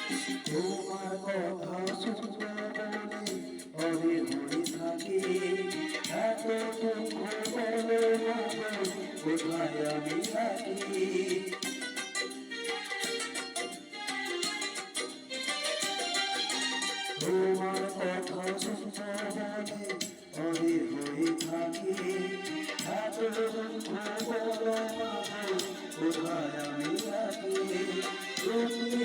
তোমার কথা শুনতে বলে হয়ে থাকে, এত দুঃখ বলো না কোথায় আমি থাকি। তোমার কথা শুনতে বলে হয়ে থাকে, এত দুঃখ বলো না কোথায় আমি থাকি। তুমি